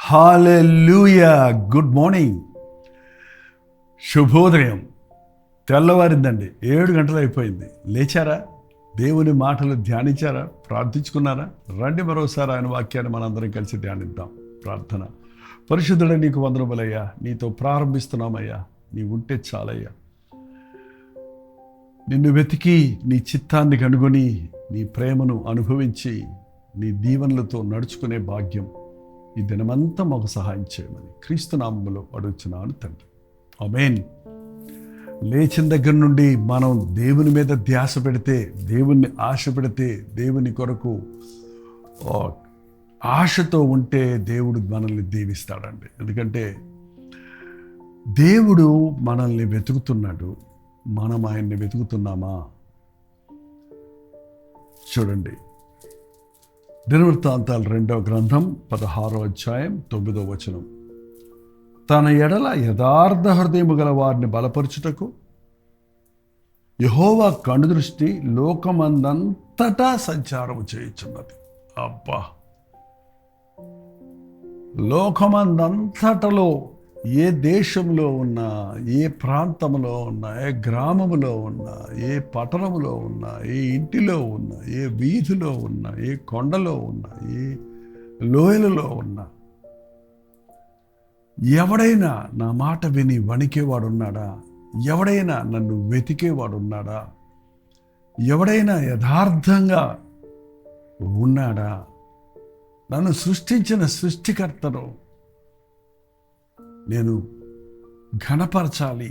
హల్లెలూయా. Good morning, శుభోదయం. తెల్లవారిందండి, 7 గంటలు అయిపోయింది. లేచారా? దేవుని మాటలు ధ్యానించారా? ప్రార్థించుకున్నారా? రండి మరోసారి ఆయన వాక్యాన్ని మనందరం కలిసి ధ్యానిద్దాం. ప్రార్థన. పరిశుద్ధుడా, నీకు వందనములయ్యా. నీతో ప్రారంభిస్తున్నామయ్యా. నీ ఉంటే చాలయ్యా. నిన్ను వెతికి నీ చిత్తాన్ని కనుగొని నీ ప్రేమను అనుభవించి నీ దీవెనలతో నడుచుకునే భాగ్యం ఈ దినమంతా మాకు సహాయం చేయమని క్రీస్తు నామములో అడుగుచున్నాను తండ్రి. ఆమేన్. లేచిన దగ్గర నుండి మనం దేవుని మీద ధ్యాస పెడితే, దేవుణ్ణి ఆశ పెడితే, దేవుని కొరకు ఆశతో ఉంటే దేవుడు మనల్ని దీవిస్తాడండి. ఎందుకంటే దేవుడు మనల్ని వెతుకుతున్నాడు, మనం ఆయన్ని వెతుకుతున్నామా? చూడండి, దినవృత్తాంతాలు 2వ గ్రంథం 16వ అధ్యాయం 9వ వచనం. తన ఎడల యథార్థ హృదయము గల వారిని బలపరచుటకు యెహోవా కనుదృష్టి లోకమందంతటా సంచారము చేయుచున్నది. అబ్బా, లోకమందంతటలో ఏ దేశంలో ఉన్నా, ఏ ప్రాంతంలో ఉన్నా, ఏ గ్రామములో ఉన్నా, ఏ పట్టణములో ఉన్నా, ఏ ఇంటిలో ఉన్నా, ఏ వీధిలో ఉన్నా, ఏ కొండలో ఉన్నా, ఏ లోయలలో ఉన్నా, ఎవడైనా నా మాట విని వణికేవాడున్నాడా? ఎవడైనా నన్ను వెతికేవాడున్నాడా? ఎవడైనా యథార్థంగా ఉన్నాడా? నన్ను సృష్టించిన సృష్టికర్తను నేను ఘనపరచాలి.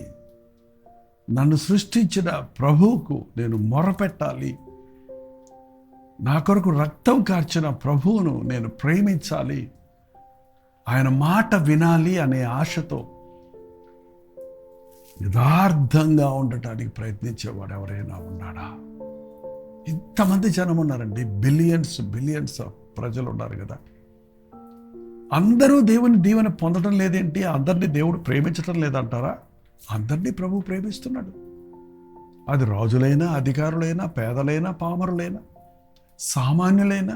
నన్ను సృష్టించిన ప్రభువుకు నేను మొరపెట్టాలి. నా కొరకు రక్తం కార్చిన ప్రభువును నేను ప్రేమించాలి. ఆయన మాట వినాలి అనే ఆశతో యథార్థంగా ఉండటానికి ప్రయత్నించేవాడు ఎవరైనా ఉన్నాడా? ఇంతమంది జనం ఉన్నారండి. బిలియన్స్ ఆఫ్ ప్రజలు ఉన్నారు కదా. అందరూ దేవుని దీవెన పొందడం లేదేంటి? అందరినీ దేవుడు ప్రేమించడం లేదంటారా? అందరినీ ప్రభు ప్రేమిస్తున్నాడు. అది రాజులైనా, అధికారులైనా, పేదలైనా, పామరులైనా, సామాన్యులైనా,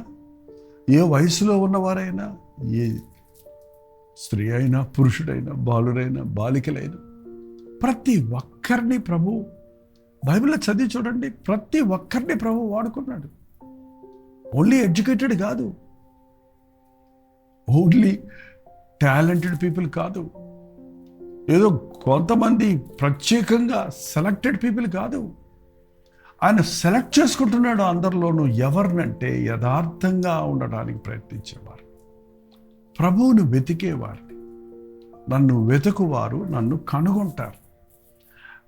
ఏ వయసులో ఉన్నవారైనా, ఏ స్త్రీ అయినా, పురుషుడైనా, బాలురైనా, బాలికలైనా, ప్రతి ఒక్కరిని ప్రభు, బైబిల్లో చదివి చూడండి, ప్రతి ఒక్కరిని ప్రభు వాడుకున్నాడు. ఓన్లీ ఎడ్యుకేటెడ్ కాదు, ఓన్లీ టాలెంటెడ్ పీపుల్ కాదు, ఏదో కొంతమంది ప్రత్యేకంగా సెలెక్టెడ్ పీపుల్ కాదు. ఆయన సెలెక్ట్ చేసుకుంటున్నాడు అందరిలోనూ. ఎవరినంటే యథార్థంగా ఉండడానికి ప్రయత్నించేవారు, ప్రభువును వెతికేవారిని. నన్ను వెతుకువారు నన్ను కనుగొంటారు.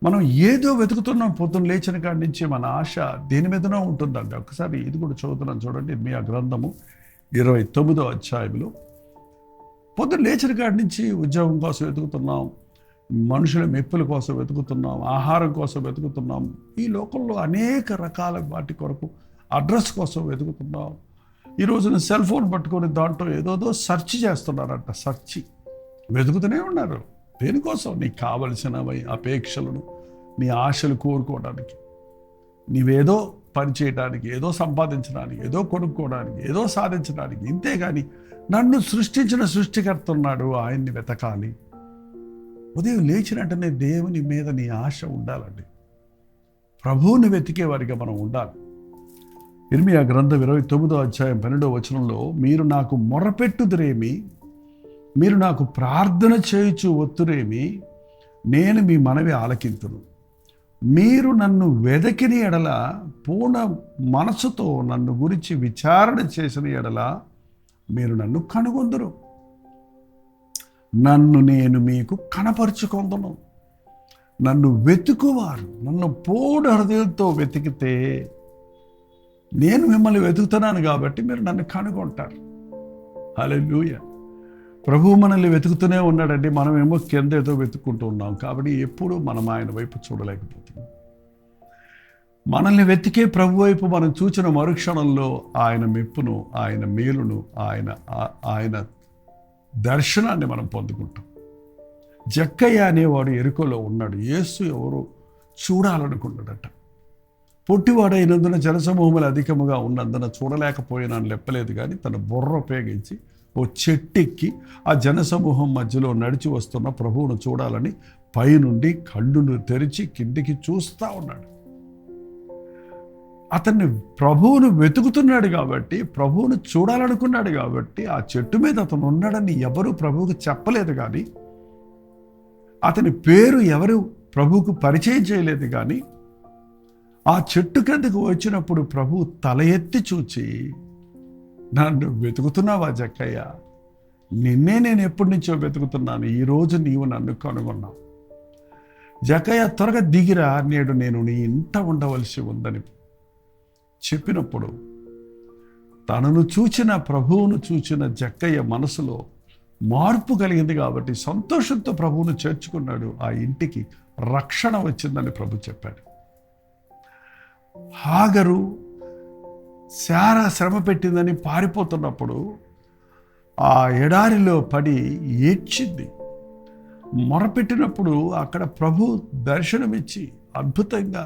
మనం ఏదో వెతుకుతున్నాం. పొద్దున్న లేచిన కాడి నుంచి మన ఆశ దేని మీదనో ఉంటుందండి. ఒకసారి ఇది కూడా చదువుతున్నాం చూడండి. ఇర్మీయా గ్రంథము 29వ అధ్యాయంలో పొద్దున్న లేచిన కాడి నుంచి ఉద్యోగం కోసం వెతుకుతున్నాం, మనుషుల మెప్పుల కోసం వెతుకుతున్నాం, ఆహారం కోసం వెతుకుతున్నాం, ఈ లోకంలో అనేక రకాల వాటి కొరకు అడ్రస్ కోసం వెతుకుతున్నాం. ఈ రోజున సెల్ ఫోన్ పట్టుకొని దాంట్లో ఏదోదో సెర్చ్ చేస్తున్నారంట. వెతుకుతూనే ఉన్నారు. దేనికోసం? నీకు కావలసినవి అపేక్షలను, నీ ఆశలు కోరుకోవడానికి, నీవేదో పని చేయడానికి, ఏదో సంపాదించడానికి, ఏదో కొనుక్కోవడానికి, ఏదో సాధించడానికి. ఇంతేగాని నన్ను సృష్టించిన సృష్టికర్త ఉన్నాడు, ఆయన్ని వెతకాలి. ఉదయం లేచిన వెంటనే దేవుని మీద నీ ఆశ ఉండాలండి. ప్రభువుని వెతికే వారిగా మనం ఉండాలి. ఇర్మీయా గ్రంథం 29వ అధ్యాయం 12వ వచనంలో, మీరు నాకు మొరపెట్టుదురేమి, మీరు నాకు ప్రార్థన చేయుచు ఒత్తురేమి, నేను మీ మనవి ఆలకింతును. మీరు నన్ను వెదకిన ఎడల, పూర్ణ మనసుతో నన్ను గురించి విచారణ చేసిన ఎడల మీరు నన్ను కనుగొందురు. నన్ను నేను మీకు కనపరుచుకొందును. నన్ను వెతుకువారు నన్ను పూర్ణ హృదయంతో వెతికితే, నేను మిమ్మల్ని వెతుకుతున్నాను కాబట్టి మీరు నన్ను కనుగొంటారు. హల్లెలూయా. ప్రభువు మనల్ని వెతుకుతూనే ఉన్నాడండి. మనమేమో కింద ఏదో వెతుక్కుంటూ ఉన్నాం. కాబట్టి ఎప్పుడు మనం ఆయన వైపు చూడలేకపోతున్నాం. మనల్ని వెతికే ప్రభు వైపు మనం చూచిన మరుక్షణంలో ఆయన మెప్పును, ఆయన మేలును, ఆయన దర్శనాన్ని మనం పొందుకుంటాం. జక్కయ్య అనేవాడు ఎరుకలో ఉన్నాడు. యేసు ఎవరు చూడాలనుకున్నాడట. పొట్టివాడైనందున జనసమూహములు అధికముగా ఉన్నందున చూడలేకపోయినాను లెప్పలేదు. కానీ తన బుర్ర ఉపయోగించి ఓ చెట్టెక్కి ఆ జనసమూహం మధ్యలో నడిచి వస్తున్న ప్రభువును చూడాలని పైనుండి కళ్ళును తెరిచి కిందికి చూస్తూ ఉన్నాడు. అతన్ని ప్రభువును వెతుకుతున్నాడు కాబట్టి, ప్రభువును చూడాలనుకున్నాడు కాబట్టి ఆ చెట్టు మీద అతను ఉన్నాడని ఎవరు ప్రభువుకు చెప్పలేదు. కానీ అతని పేరు ఎవరు ప్రభువుకు పరిచయం చేయలేదు. కానీ ఆ చెట్టు కిందకు వచ్చినప్పుడు ప్రభువు తల ఎత్తి చూచి, నన్ను వెతుకుతున్నావా జక్కయ్య? నిన్నే నేను ఎప్పటి నుంచో వెతుకుతున్నాను, ఈరోజు నీవు నన్ను కనుగొన్నావు. జక్కయ్య త్వరగా దిగిరా, నేడు నేను నీ ఇంట ఉండవలసి ఉందని చెప్పినప్పుడు తనను చూచిన ప్రభువును చూచిన జక్కయ్య మనసులో మార్పు కలిగింది కాబట్టి సంతోషంతో ప్రభువును చేర్చుకున్నాడు. ఆ ఇంటికి రక్షణ వచ్చిందని ప్రభు చెప్పాడు. హాగరు శారా శ్రమ పెట్టిందని పారిపోతున్నప్పుడు ఆ ఎడారిలో పడి ఏడ్చింది. మొరపెట్టినప్పుడు అక్కడ ప్రభు దర్శనమిచ్చి అద్భుతంగా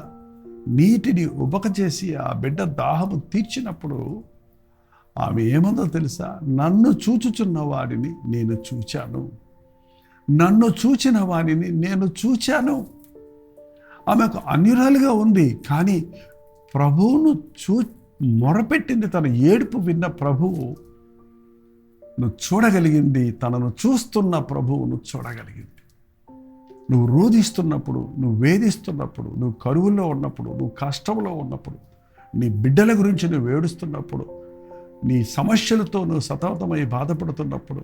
నీటిని ఉబక చేసి ఆ బిడ్డ దాహము తీర్చినప్పుడు ఆమె ఏమందో తెలుసా? నన్ను చూచుచున్న వాడిని నేను చూచాను, నన్ను చూచిన వాడిని నేను చూచాను. ఆమెకు అన్యురాలుగా ఉంది, కానీ ప్రభువును మొరపెట్టింది. తన ఏడుపు విన్న ప్రభువు చూడగలిగింది, తనను చూస్తున్న ప్రభువును చూడగలిగింది. నువ్వు రోధిస్తున్నప్పుడు, నువ్వు వేధిస్తున్నప్పుడు, నువ్వు కరువుల్లో ఉన్నప్పుడు, నువ్వు కష్టంలో ఉన్నప్పుడు, నీ బిడ్డల గురించి నువ్వు ఏడుస్తున్నప్పుడు, నీ సమస్యలతో నువ్వు సతమతమై బాధపడుతున్నప్పుడు,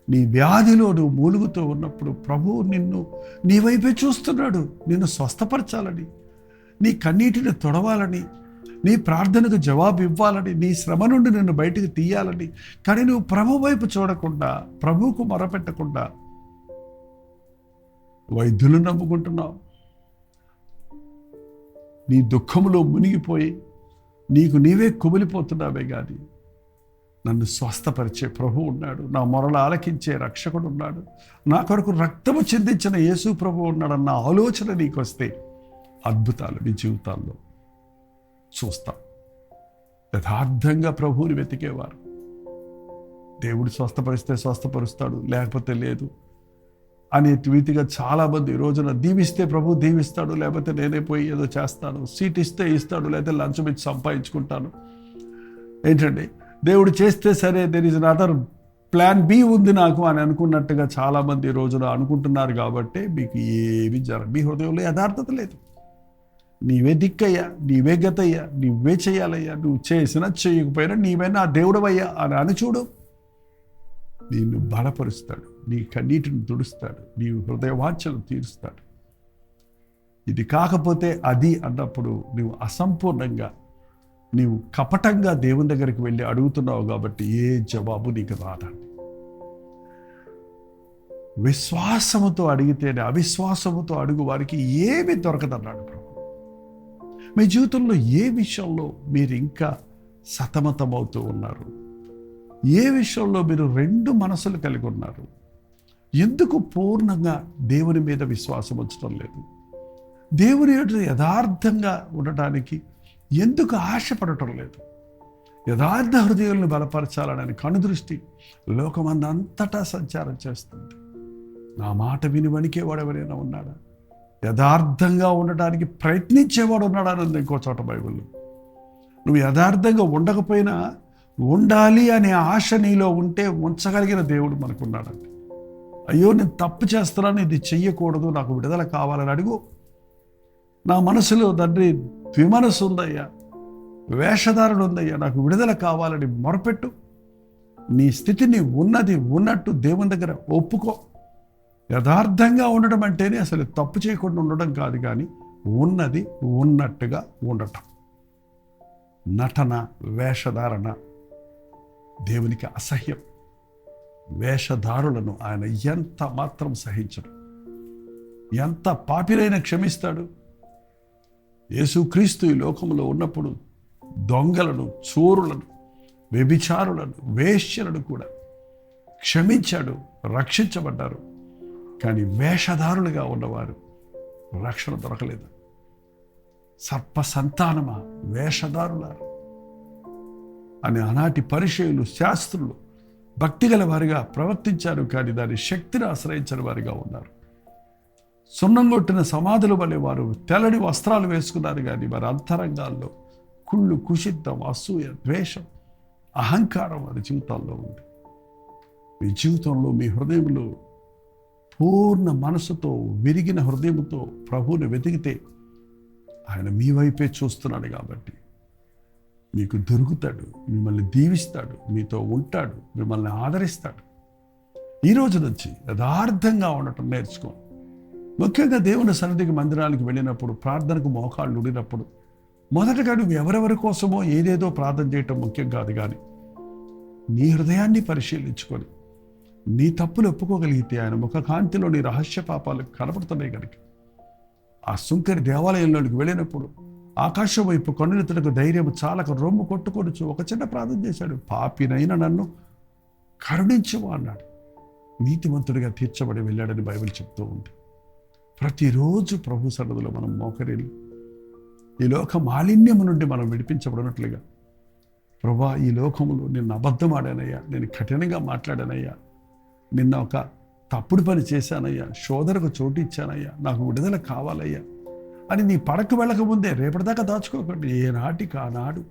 నీ వ్యాధిలో నువ్వు మూలుగుతూ ఉన్నప్పుడు ప్రభువు నీ వైపే చూస్తున్నాడు. నిన్ను స్వస్థపరచాలని, నీ కన్నీటిని తొడవాలని, నీ ప్రార్థనకు జవాబు ఇవ్వాలని, నీ శ్రమ నుండి నిన్ను బయటికి తీయాలని. కానీ నువ్వు ప్రభు వైపు చూడకుండా, ప్రభువుకు మొరపెట్టకుండా వైద్యులు నమ్ముకుంటున్నావు. నీ దుఃఖంలో మునిగిపోయి నీకు నీవే కుమిలిపోతున్నావే. కానీ నన్ను స్వస్థపరిచే ప్రభు ఉన్నాడు, నా మొరలు ఆలకించే రక్షకుడు ఉన్నాడు, నా కొరకు రక్తము చిందించిన యేసు ప్రభు ఉన్నాడన్న ఆలోచన నీకు వస్తే అద్భుతాలు నీ జీవితాల్లో చూస్తాం. యథార్థంగా ప్రభువుని వెతికేవారు దేవుడు స్వస్థపరిస్తే స్వస్థపరుస్తాడు, లేకపోతే లేదు అనే రీతిగా చాలామంది ఈ రోజున దీవిస్తే ప్రభు దీవిస్తాడు, లేకపోతే నేనే పోయి ఏదో చేస్తాను, సీట్ ఇస్తే ఇస్తాడు, లేకపోతే లంచం ఇచ్చి సంపాదించుకుంటాను. ఏంటండి, దేవుడు చేస్తే సరే, there is another plan B ఉంది నాకు అని అనుకున్నట్టుగా చాలామంది ఈ రోజున అనుకుంటున్నారు. కాబట్టి మీకు ఏమి మీ హృదయంలో యథార్థత లేదు. నీవే దిక్కయ్యా, నీవే గతయ్యా, నువ్వే చేయాలయ్యా, నువ్వు చేసినా చేయకపోయినా నీవే నా దేవుడవయ్యా అని చూడు. నిన్ను బలపరుస్తాడు, నీ కన్నీటిని తుడుస్తాడు, నీ హృదయవాంఛలు తీరుస్తాడు. ఇది కాకపోతే అది అన్నప్పుడు నువ్వు అసంపూర్ణంగా, నీవు కపటంగా దేవుని దగ్గరికి వెళ్ళి అడుగుతున్నావు కాబట్టి ఏ జవాబు నీకు రాదండి. విశ్వాసముతో అడిగితేనే, అవిశ్వాసముతో అడుగు వారికి ఏమీ దొరకదన్నాడు ప్రభు. మీ జీవితంలో ఏ విషయంలో మీరు ఇంకా సతమతమవుతూ ఉన్నారు? ఏ విషయంలో మీరు రెండు మనసులు కలిగి ఉన్నారు? ఎందుకు పూర్ణంగా దేవుని మీద విశ్వాసం ఉంచడం లేదు? దేవుని ఎదుట యథార్థంగా ఉండటానికి ఎందుకు ఆశపడటం లేదు? యథార్థ హృదయాలను బలపరచాలనే కనుదృష్టి లోకమందంతటా సంచారం చేస్తుంది. నా మాట విని వణికేవాడు ఎవరైనా ఉన్నాడా? యథార్థంగా ఉండటానికి ప్రయత్నించేవాడు ఉన్నాడా అని ఇంకో చోట బైబిల్లో. నువ్వు యథార్థంగా ఉండకపోయినా ఉండాలి అనే ఆశ నీలో ఉంటే ఉంచగలిగిన దేవుడు మనకున్నాడండి. అయ్యో నేను తప్పు చేస్తున్నాను, ఇది చెయ్యకూడదు, నాకు విడుదల కావాలని అడుగు. నా మనసులో తండ్రి ద్విమనస్సు ఉందయ్యా, వేషధారణ ఉందయ్యా, నాకు విడుదల కావాలని మొరపెట్టు. నీ స్థితిని ఉన్నది ఉన్నట్టు దేవుని దగ్గర ఒప్పుకో. యథార్థంగా ఉండడం అంటేనే అసలు తప్పు చేయకుండా ఉండడం కాదు, కానీ ఉన్నది ఉన్నట్టుగా ఉండటం. నటన, వేషధారణ దేవునికి అసహ్యం. వేషధారులను ఆయన ఎంత మాత్రం సహించడు. ఎంత పాపిరైనా క్షమిస్తాడు. యేసుక్రీస్తు ఈ లోకంలో ఉన్నప్పుడు దొంగలను, చోరులను, వ్యభిచారులను, వేశ్యలను కూడా క్షమించాడు, రక్షించబడ్డారు. కానీ వేషధారులుగా ఉన్నవారు రక్షణ దొరకలేదు. సర్ప సంతానమా, వేషధారులారు అని ఆనాటి పరిచయులు, శాస్త్రులు భక్తి గల వారిగా ప్రవర్తించారు, కానీ దాని శక్తిని ఆశ్రయించని వారిగా ఉన్నారు. సున్నం కొట్టిన సమాధుల వలె వారు తెల్లని వస్త్రాలు వేసుకున్నారు, కానీ వారి అంతరంగాల్లో కుళ్ళు, కుషిత్వం, అసూయ, ద్వేషం, అహంకారం వారి జీవితాల్లో ఉంది. మీ జీవితంలో, మీ హృదయంలో పూర్ణ మనసుతో, విరిగిన హృదయంతో ప్రభువుని వెతికితే ఆయన మీ వైపే చూస్తున్నాడు కాబట్టి మీకు దొరుకుతాడు, మిమ్మల్ని దీవిస్తాడు, మీతో ఉంటాడు, మిమ్మల్ని ఆదరిస్తాడు. ఈ రోజు నుంచి యథార్థంగా ఉండటం నేర్చుకో. ముఖ్యంగా దేవుని సన్నిధికి, మందిరానికి వెళ్ళినప్పుడు, ప్రార్థనకు మోకాళ్ళు ఉడినప్పుడు మొదటగా నువ్వు ఎవరెవరి కోసమో ఏదేదో ప్రార్థన చేయటం ముఖ్యం కాదు, కానీ నీ హృదయాన్ని పరిశీలించుకొని నీ తప్పులు ఒప్పుకోగలిగితే ఆయన ముఖ కాంతిలో నీ రహస్య పాపాలు కనపడుతున్నాయి కనుక ఆ సుంకరి దేవాలయంలోనికి వెళ్ళినప్పుడు ఆకాశం వైపు కన్నులెత్తుటకు ధైర్యం చాలక రొమ్ము కొట్టుకొనుచు ఒక చిన్న ప్రార్థన చేశాడు. పాపినైనా నన్ను కరుణించవు అన్నాడు. నీతిమంతుడిగా తీర్చబడి వెళ్ళాడని బైబిల్ చెప్తూ ఉంది. ప్రతిరోజు ప్రభు సన్నిధిలో మనం మోకరిల్లి ఈ లోక మాలిన్యము నుండి మనం విడిపించబడినట్లుగా, ప్రభా ఈ లోకంలో నిన్ను అబద్ధం ఆడానయ్యా, నేను కఠినంగా మాట్లాడానయ్యా, నిన్న ఒక తప్పుడు పని చేశానయ్యా, శోధనకు చోటు ఇచ్చానయ్యా, నాకు విడుదల కావాలయ్యా అని నీ పడకు వెళ్ళకముందే రేపటిదాకా దాచుకోకండి. ఏనాటికి ఆనాడు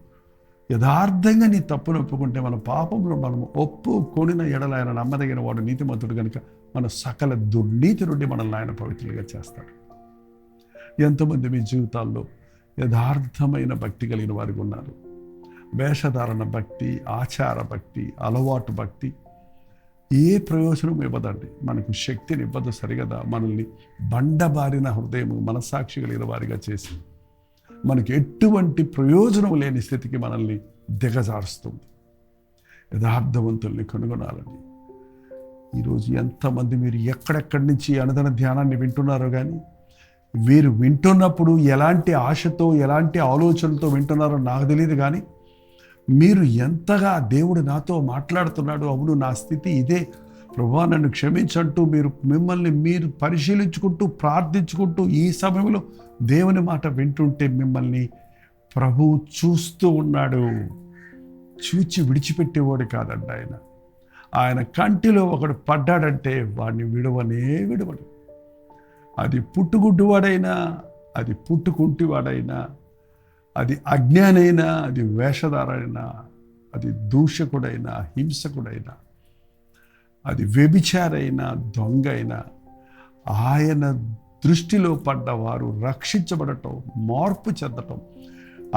యథార్థంగా నీ తప్పును ఒప్పుకుంటే మన పాపంలో మనము ఒప్పుకొనిన ఎడల ఆయన నమ్మదగిన వాడు, నీతిమంతుడు కనుక మన సకల దుర్నీతి నుండి మనల్ని ఆయన పవిత్రులుగా చేస్తాడు. ఎంతమంది మీ జీవితాల్లో యథార్థమైన భక్తి కలిగిన వారికి ఉన్నారు? వేషధారణ భక్తి, ఆచార భక్తి, అలవాటు భక్తి ఏ ప్రయోజనం ఇవ్వదండి, మనకు శక్తిని ఇవ్వదు. సరిగదా మనల్ని బండబారిన హృదయం, మనసాక్షి కలిగిన వారిగా చేసి మనకి ఎటువంటి ప్రయోజనం లేని స్థితికి మనల్ని దిగజారుస్తుంది. యథార్థవంతుల్ని కనుగొనాలని ఈరోజు ఎంతమంది మీరు ఎక్కడెక్కడి నుంచి అనుదిన ధ్యానాన్ని వింటున్నారో, కానీ వీరు వింటున్నప్పుడు ఎలాంటి ఆశతో, ఎలాంటి ఆలోచనలతో వింటున్నారో నాకు తెలియదు, కానీ మీరు ఎంతగా దేవుడు నాతో మాట్లాడుతున్నాడు, అవును నా స్థితి ఇదే ప్రభువా నన్ను క్షమించంటూ మిమ్మల్ని మీరు పరిశీలించుకుంటూ, ప్రార్థించుకుంటూ ఈ సమయంలో దేవుని మాట వింటుంటే మిమ్మల్ని ప్రభువు చూస్తూ ఉన్నాడు. చూచి విడిచిపెట్టేవాడు కాదండి ఆయన. ఆయన కంటిలో ఒకడు పడ్డాడంటే వాడిని విడవడు. అది పుట్టుగుడ్డువాడైనా, అది పుట్టుకుంటివాడైనా, అది అజ్ఞానైనా, అది వేషధారైనా, అది దూషకుడైనా, హింసకుడైనా, అది వ్యభిచారైనా, దొంగ అయినా, ఆయన దృష్టిలో పడ్డవారు రక్షించబడటం, మార్పు చెందటం,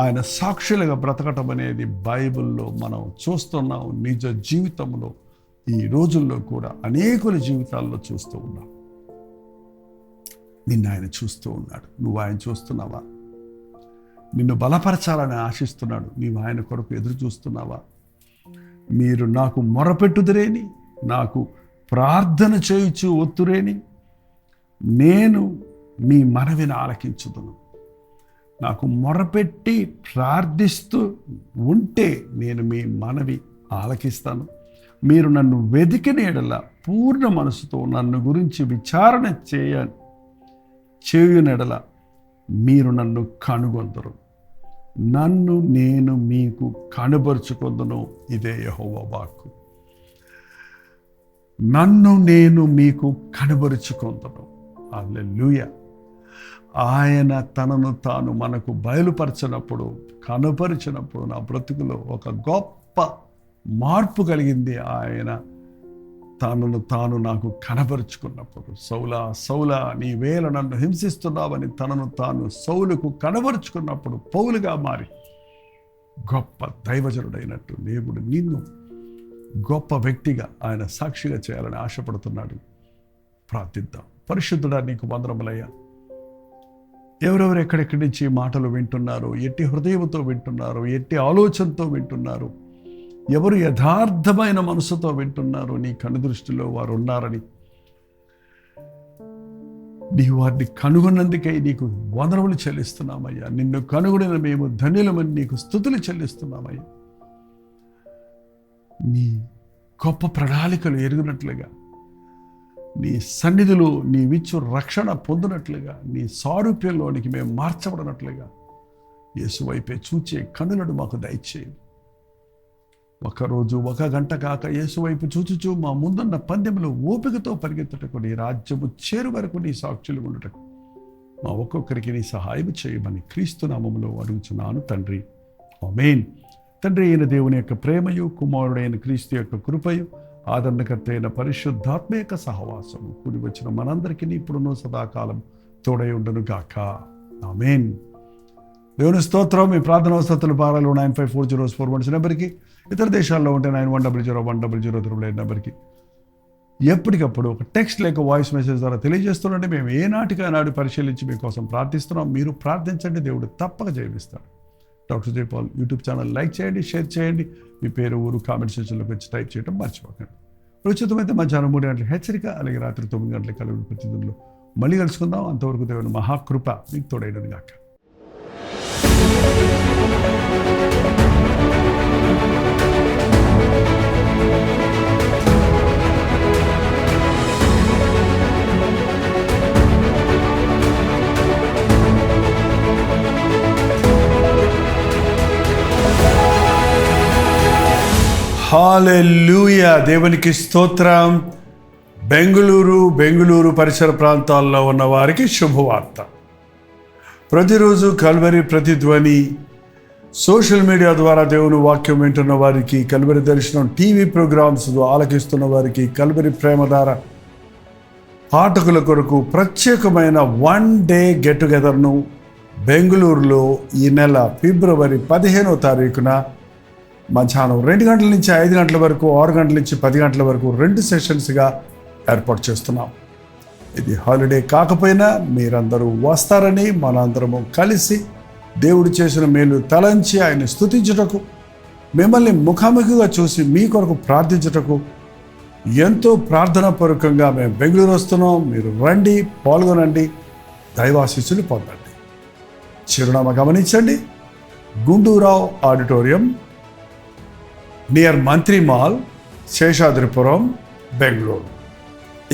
ఆయన సాక్షులుగా బ్రతకటం అనేది బైబిల్లో మనం చూస్తున్నాం. నిజ జీవితంలో ఈ రోజుల్లో కూడా అనేకుల జీవితాల్లో చూస్తూ ఉన్నాం. నిన్ను ఆయన చూస్తూ ఉన్నాడు. నువ్వు ఆయన చూస్తున్నావా? నిన్ను బలపరచాలని ఆశిస్తున్నాడు. నీవు ఆయన కొరకు ఎదురు చూస్తున్నావా? మీరు నాకు మొరపెట్టుదురేని, నాకు ప్రార్థన చేయుచు ఒత్తురేని, నేను మీ మనవిని ఆలకించుదును. నాకు మొరపెట్టి ప్రార్థిస్తూ ఉంటే నేను మీ మనవి ఆలకిస్తాను. మీరు నన్ను వెతికిన ఎడల పూర్ణ మనసుతో నన్ను గురించి విచారణ చేయునెడల మీరు నన్ను కనుగొందరు. నన్ను నేను మీకు కనుబరుచుకొందును. ఇదే యెహోవా వాక్కు. నన్ను నేను మీకు కనుబరుచుకొందును. హల్లెలూయా. ఆయన తనను తాను మనకు బయలుపరచినప్పుడు, కనుపరిచినప్పుడు నా బ్రతుకులో ఒక గొప్ప మార్పు కలిగింది. ఆయన తనను తాను నాకు కనబరుచుకున్నప్పుడు, సౌలా సౌలా నీవేళ నన్ను హింసిస్తున్నావని తనను తాను సౌలుకు కనబరుచుకున్నప్పుడు పౌలుగా మారి గొప్ప దైవజనుడైనట్టు దేవుడు నిన్ను గొప్ప వ్యక్తిగా ఆయన సాక్షిగా చేయాలని ఆశపడుతున్నాడు. ప్రార్థిద్దాం. పరిశుద్ధుడా నీకు వందనములయ్యా. ఎవరెవరు ఎక్కడెక్కడి నుంచి మాటలు వింటున్నారు, ఎట్టి హృదయంతో వింటున్నారు, ఎట్టి ఆలోచనతో వింటున్నారు, ఎవరు యథార్థమైన మనసుతో వింటున్నారు, నీ కనుదృష్టిలో వారు ఉన్నారని, నీ వారిని కనుగొన్నందుకై నీకు వందనములు చెల్లిస్తున్నామయ్యా. నిన్ను కనుగొనిన మేము ధన్యులమని నీకు స్తుతులు చెల్లిస్తున్నామయ్యా. నీ గొప్ప ప్రణాళికలు ఎరుగునట్లుగా, నీ సన్నిధిలో నీవిచ్చు రక్షణ పొందినట్లుగా, నీ సారూప్యంలోనికి మేము మార్చబడినట్లుగా యేసు వైపే చూచే కన్నులను మాకు దయచేయండి. ఒకరోజు 1 గంట కాక యేసు వైపు చూచుచూ మా ముందున్న పందెములు ఓపికతో పరిగెత్తుటకు నీ రాజ్యము చేరు వరకు నీ సాక్షులు ఉండటకు మా ఒక్కొక్కరికి నీ సహాయం చేయమని క్రీస్తు నామములో అడుగుచున్నాను తండ్రి. ఆమేన్. తండ్రి అయిన దేవుని యొక్క ప్రేమయు, కుమారుడైన క్రీస్తు యొక్క కృపయు, ఆదరణకర్త అయిన పరిశుద్ధాత్మ యొక్క సహవాసము కూడి వచ్చిన మనందరికీ ఇప్పుడున్న సదాకాలం తోడై ఉండును గాక. ఆమేన్. దేవుని స్తోత్రం. మీ ప్రార్థన వసతులు భారాలు 954041 నెంబర్కి, ఇతర దేశాల్లో ఉంటే 91001000 నెంబర్కి ఎప్పటికప్పుడు ఒక టెక్స్ట్ లేక వాయిస్ మెసేజ్ ద్వారా తెలియజేస్తుంటే మేము ఏనాటికైనాడు పరిశీలించి మీకోసం ప్రార్థిస్తున్నాం. మీరు ప్రార్థించండి, దేవుడు తప్పక జయమిస్తాడు. Doctor J Paul YouTube channel like చేయండి, షేర్ చేయండి. మీ పేరు, ఊరు కామెంట్ సెక్షన్లోకి వచ్చి టైప్ చేయడం మర్చిపోకండి. ఉచితమైతే మధ్యాహ్నం 3 గంటల హెచ్చరిక, అలాగే రాత్రి 9 గంటల కలుగుడు ప్రతిదినంలో మళ్ళీ కలుసుకుందాం. అంతవరకు దేవుని మహాకృప మీకు తోడైనది గాక. హల్లెలూయా. దేవునికి స్తోత్రం. బెంగుళూరు పరిసర ప్రాంతాల్లో ఉన్న వారికి శుభవార్త. ప్రతిరోజు కల్వరి ప్రతిధ్వని సోషల్ మీడియా ద్వారా దేవుని వాక్యం వింటున్న వారికి, కల్వరి దర్శనం టీవీ ప్రోగ్రామ్స్ ఆలకిస్తున్న వారికి, కల్వరి ప్రేమధార పాఠకుల కొరకు ప్రత్యేకమైన 1 డే గెట్ టుగెదర్ను బెంగళూరులో ఈ నెల ఫిబ్రవరి 15వ తారీఖున మధ్యాహ్నం 2 గంటల నుంచి 5 గంటల వరకు, 6 గంటల నుంచి 10 గంటల వరకు 2 సెషన్స్గా ఏర్పాటు చేస్తున్నాం. ఇది హాలిడే కాకపోయినా మీరందరూ వస్తారని, మనందరము కలిసి దేవుడు చేసిన మేలు తలంచి ఆయన స్తుతించుటకు, మిమ్మల్ని ముఖాముఖిగా చూసి మీ కొరకు ప్రార్థించుటకు ఎంతో ప్రార్థనాపూర్వకంగా మేము బెంగళూరు వస్తున్నాం. మీరు రండి, పాల్గొనండి, దైవాశీస్సులు పొందండి. చిరునామా గమనించండి. గుండూరావు ఆడిటోరియం, నియర్ మంత్రి మాల్, శేషాద్రిపురం, బెంగళూరు.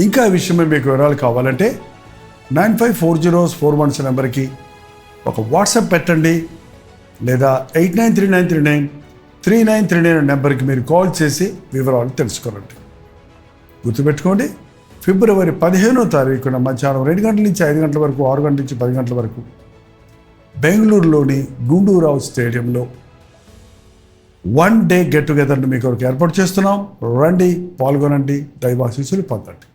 ఇంకా ఈ విషయమే మీకు వివరాలు కావాలంటే 954041 నెంబర్కి ఒక వాట్సాప్ పెట్టండి, లేదా 89393939 నెంబర్కి మీరు కాల్ చేసి వివరాలు తెలుసుకోనండి. గుర్తుపెట్టుకోండి, ఫిబ్రవరి 15వ తారీఖున మధ్యాహ్నం 2 గంటల నుంచి 5 గంటల వరకు, 6 గంటల నుంచి 10 గంటల వరకు బెంగళూరులోని గుండూరావు స్టేడియంలో 1 డే గెట్ టుగెదర్ను మీ కొరకు ఏర్పాటు చేస్తున్నాం. రండి, పాల్గొనండి, దైవాశీస్సులు పొందండి.